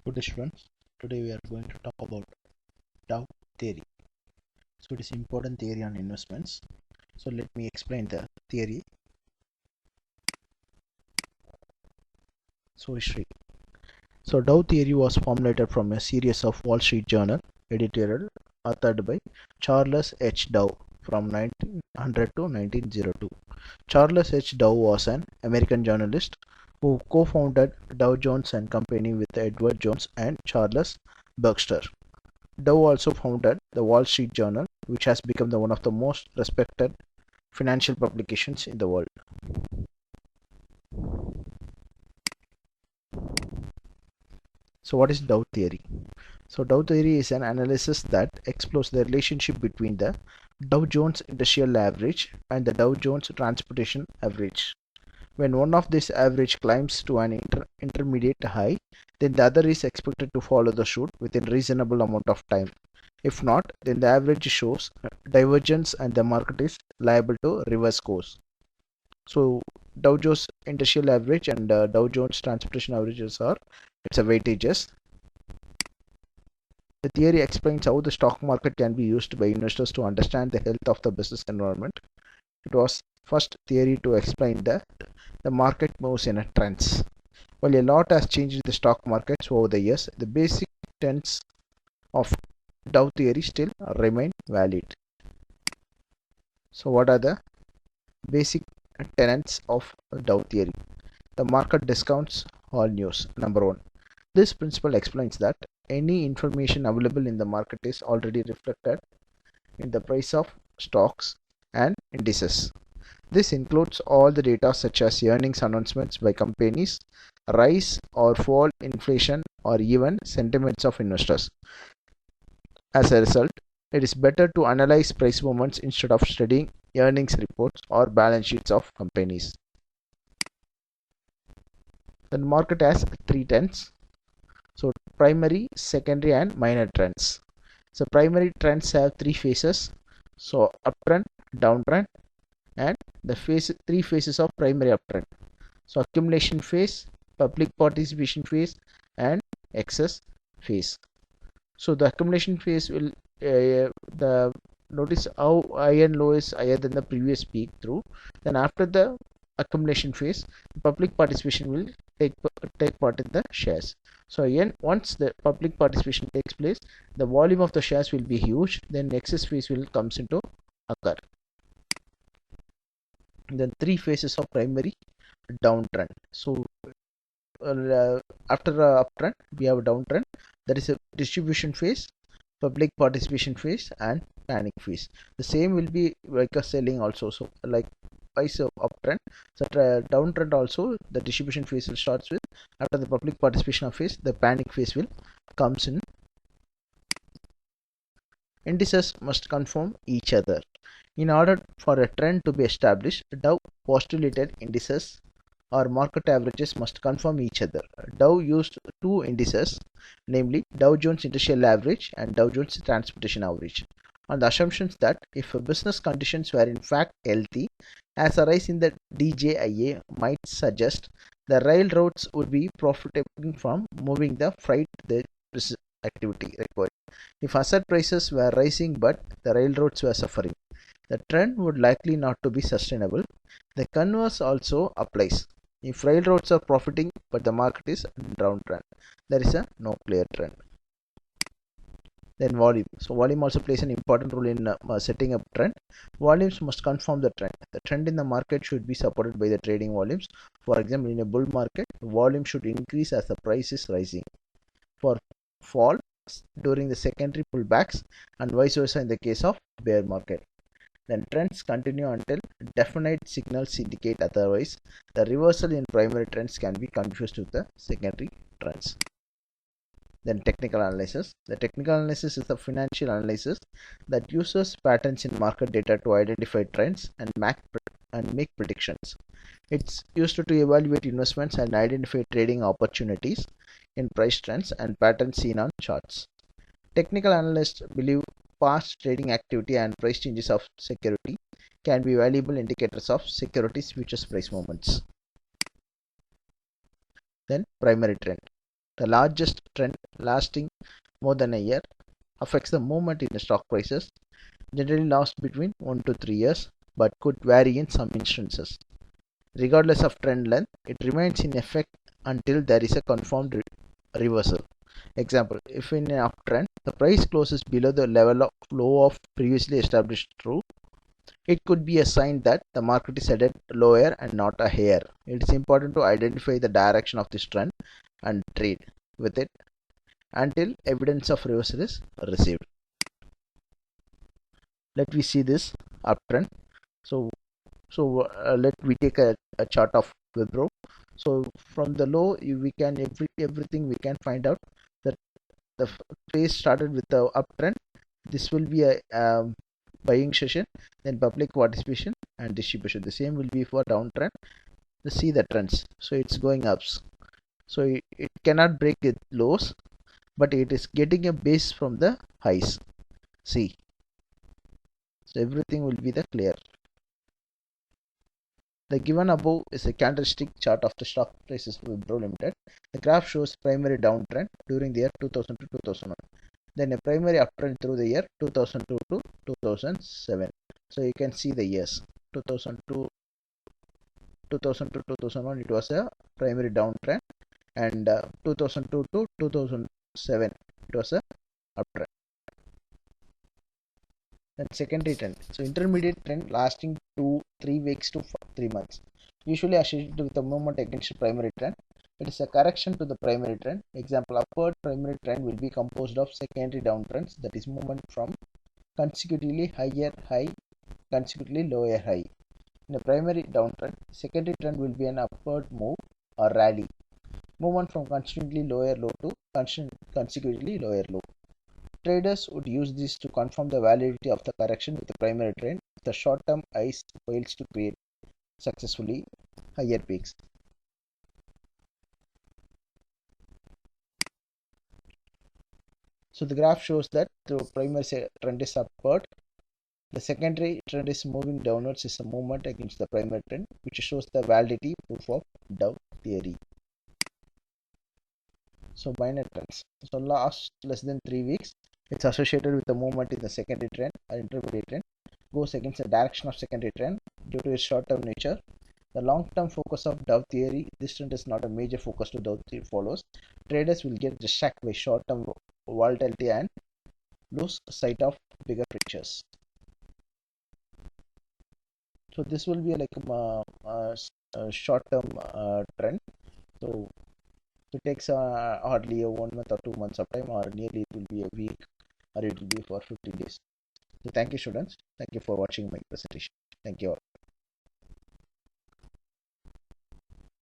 Good day students, today we are going to talk about Dow theory. So it is important theory on investments. So let me explain the theory. So history. So Dow theory was formulated from a series of Wall Street Journal editorial authored by Charles H. Dow from 1900 to 1902. Charles H. Dow was an American journalist who co-founded Dow Jones and Company with Edward Jones and Charles Berkshire. Dow also founded the Wall Street Journal, which has become one of the most respected financial publications in the world. So what is Dow theory? So Dow theory is an analysis that explores the relationship between the Dow Jones Industrial Average and the Dow Jones Transportation Average. When one of these average climbs to an intermediate high, then the other is expected to follow the suit within reasonable amount of time. If not, then the average shows divergence and the market is liable to reverse course. So Dow Jones Industrial Average and Dow Jones Transportation Averages are its weightages. The theory explains how the stock market can be used by investors to understand the health of the business environment. It was first theory to explain that the market moves in trends. While a lot has changed in the stock markets over the years, the basic tenets of Dow theory still remain valid. So what are the basic tenets of Dow theory? The market discounts all news. Number one. This principle explains that any information available in the market is already reflected in the price of stocks and indices. This includes all the data such as earnings announcements by companies, rise or fall inflation, or even sentiments of investors. As a result, it is better to analyze price movements instead of studying earnings reports or balance sheets of companies. The market has three trends. So primary, secondary and minor trends. So primary trends have three phases. So uptrend, downtrend, and the three phases of primary uptrend. So accumulation phase, public participation phase, and excess phase. So the accumulation phase will the notice how high and low is higher than the previous peak through. Then after the accumulation phase, the public participation will take part in the shares. So again, once the public participation takes place, the volume of the shares will be huge. Then excess phase will comes into occur. Then three phases of primary downtrend. So after uptrend, we have a downtrend. There is a distribution phase, public participation phase, and panic phase. The same will be like a selling also. So like vice uptrend, so downtrend also the distribution phase will starts with. After the public participation phase, the panic phase will comes in. Indices must conform each other. In order for a trend to be established, Dow postulated indices or market averages must conform each other. Dow used two indices, namely Dow Jones Industrial Average and Dow Jones Transportation Average, on the assumptions that if business conditions were in fact healthy, as a rise in the DJIA might suggest, the railroads would be profiting from moving the freight the activity required. If asset prices were rising but the railroads were suffering, the trend would likely not to be sustainable. The converse also applies. If railroads are profiting but the market is downtrend, there is no clear trend. Then volume. So volume also plays an important role in setting up trend. Volumes must conform the trend. The trend in the market should be supported by the trading volumes. For example, in a bull market, volume should increase as the price is rising. For fall during the secondary pullbacks, and vice versa in the case of bear market. Then trends continue until definite signals indicate otherwise. The reversal in primary trends can be confused with the secondary trends. Then technical analysis. The technical analysis is the financial analysis that uses patterns in market data to identify trends and make predictions. It's used to evaluate investments and identify trading opportunities in price trends and patterns seen on charts. Technical analysts believe past trading activity and price changes of security can be valuable indicators of securities futures price movements. Then primary trend. The largest trend lasting more than a year affects the movement in the stock prices, generally lasts between 1 to 3 years, but could vary in some instances. Regardless of trend length, it remains in effect until there is a confirmed reversal. Example, if in an uptrend, the price closes below the level of low of previously established true, it could be a sign that the market is headed lower and not a higher. It is important to identify the direction of this trend and trade with it until evidence of reversal is received. Let we see this uptrend. Let we take a chart of Wipro. So from the low, we can everything we can find out that the phase started with the uptrend. This will be a buying session, then public participation and distribution. The same will be for downtrend. Let's see the trends. So it's going up. So it cannot break its lows, but it is getting a base from the highs. See. So everything will be the clear. The given above is a candlestick chart of the stock prices of Wipro Limited. The graph shows primary downtrend during the year 2000 to 2001. Then a primary uptrend through the year 2002 to 2007. So you can see the years 2002 to 2001 it was a primary downtrend, and 2002 to 2007 it was a uptrend. Then secondary trend. So intermediate trend lasting 3 weeks to 3 months. Usually associated with a movement against the primary trend. It is a correction to the primary trend. Example, upward primary trend will be composed of secondary downtrends, that is movement from consecutively higher high, consecutively lower high. In a primary downtrend, secondary trend will be an upward move or rally. Movement from consecutively lower low to consecutively lower low. Traders would use this to confirm the validity of the correction with the primary trend if the short-term highs fails to create successfully higher peaks. So the graph shows that the primary trend is upward. The secondary trend is moving downwards, is a movement against the primary trend, which shows the validity proof of Dow theory. So minor trends. So last less than 3 weeks, it's associated with the movement in the secondary trend or intermediate trend, goes against the direction of secondary trend due to its short-term nature. The long-term focus of Dow theory, this trend is not a major focus to Dow theory follows. Traders will get distracted by short-term volatility and lose sight of bigger pictures. So this will be like a short-term trend. So it takes hardly a 1 month or 2 months of time, or nearly it will be a week, or it will be for 15 days. So thank you, students. Thank you for watching my presentation. Thank you all.